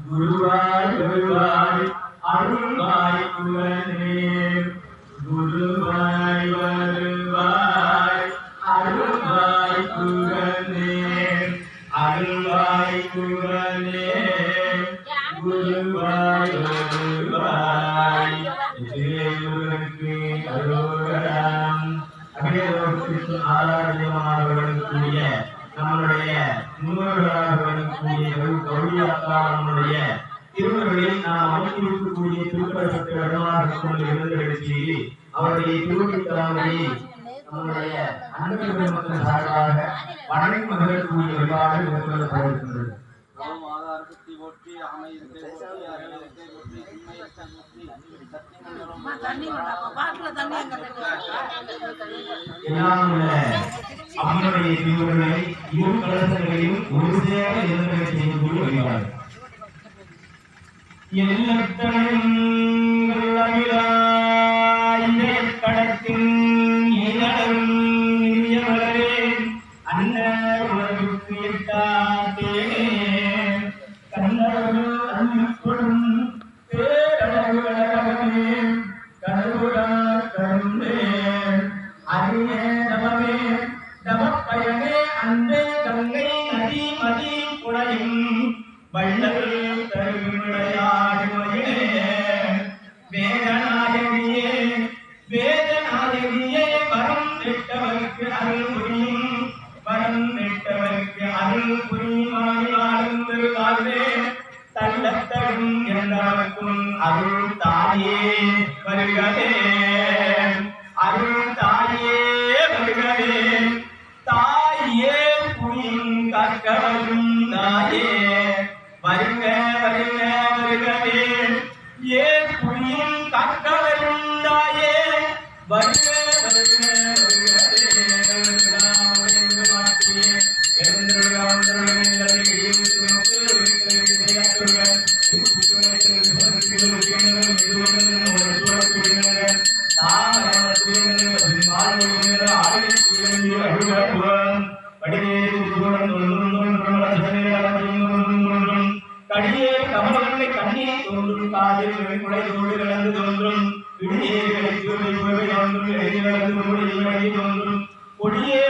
குருவாய் வருவாய் அருள்வாய் குவனே குருவாய் வருவாய் அருள்வாய் குவனே அருள்வாய் குவனே குருவாய் வருவாய் இறைவனுக்கு அரோகரம் அகிலோகத்திற்கு ஆராதனையாளர்களுக்குரிய நம்முடைய முன்னோர்களாக விளங்கக்கூடிய கௌரியாக்கா நம்முடைய திருவர்களில் நாம் அமைத்திருக்கக்கூடிய திருக்கடத்தை வடமாக கொண்டு எழுந்தெழுச்சி அவருடைய திருவள்ளுவரை நம்முடைய அன்பர்கள் மக்கள் சார்பாக வணங்கி மகிழக்கூடிய வழிபாடு மேற்கொள்ளப்படுகின்றது. அம்மனுடைய திருவுருளை இரு கலசங்களையும் ஒரு சேர இறந்தலை செய்யக்கூடிய வழிபாடு. கடத்தின் அன்னருக்கு எட்டாத்தே கண்ணரு அன்பும் பேரழகமே கருடா கருணே அரியே நமமே நமப்பயனே அன்பே கங்கை நதி மதி புனையும் வள்ளல் தருவிளையாடுமையே வேதநாயகியே வேதநாயகியே வரம் பெற்றவர்க்கு அருள் புரியும் வரம் பெற்றவர்க்கு அருள் புரியுமாறும் திருவாழ்வே தள்ளத்தரும் என்றவர்க்கும் அருள் தாயே வருகவே அருள் தாயே வருகவே தாயே புரியும் கற்கவரும் தாயே வருக வருக வருகவே ஏ புரியும் கற்கவரும் தாயே வருக வருக கடியே கமலங்களை கண்ணீர் தோன்றும் காதில் குடை தோடு கலந்து தோன்றும் இடியே தோன்றும் எழுதி கலந்து தோன்றும் கொடியே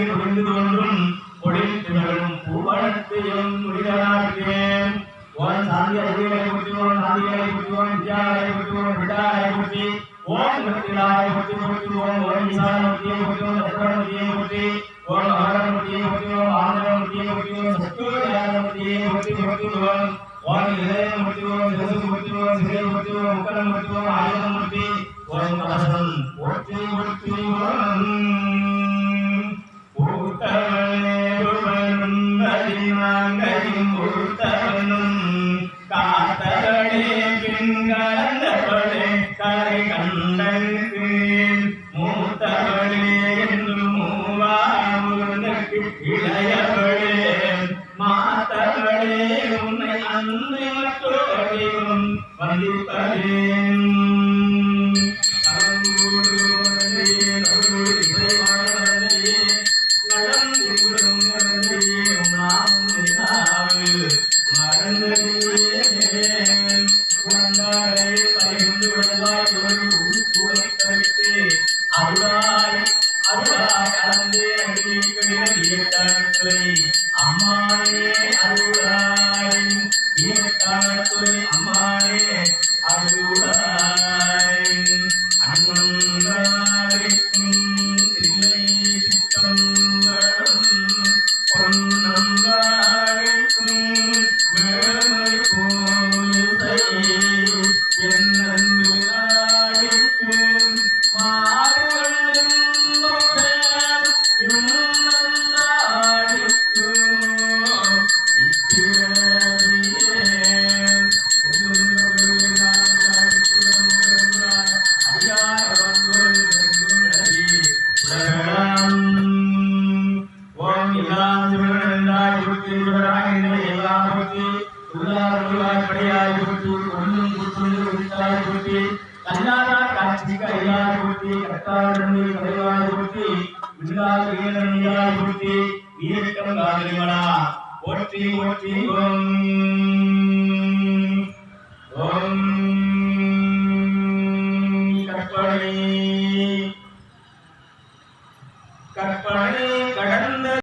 பொழிந்து தோன்றும் பொழித்துகளும் பூவனத்தையும் முடிதலாகிறேன் ஓம் சாந்தி அறிவியலை கொடுத்துவோம் சாந்திகளை கொடுத்துவோம் வித்யாலை கொடுத்துவோம் விடாலை கொடுத்து ஓம் கத்திலாலை கொடுத்து ஓம் ஓம் ஈசானமூர்த்தியை கொடுத்துவோம் சத்வரமூர்த்தியை கொடுத்து ஓம் அகரமூர்த்தியை கொடுத்துவோம் ஆனந்தமூர்த்தியை கொடுத்துவோம் சத்வராமூர்த்தியை கொடுத்துவோம் ஓம் இதயமூர்த்தியோம் சிவசு கொடுத்துவோம் சிறை கொடுத்துவோம் முக்கரம் கொடுத்துவோம் ஆயுதமூர்த்தி ஓம் கலசம் ஒற்றி கொடுத்துவோம் காத்தவளே பின்கலந்தவளே கரை கண்டனுக்கு மூத்தவளே என்றும் மூவாமுதற்கு இளையவளே மாத்தவளே உன்னை அன்று மற்றோரையும் வந்திப்பதேன் அம்மானே அருளாய் அம்மானே அருளாய் அண்ணந்தாரிக்கும் இல்லை சித்தம்பரம் பொன்னந்தாரிக்கும் மேலை போலை என்னும் மாறுகளும் ஈரட்டம் காதலிமலா போற்றி போற்றி ஓம் ஓம் கற்பனை கற்பனை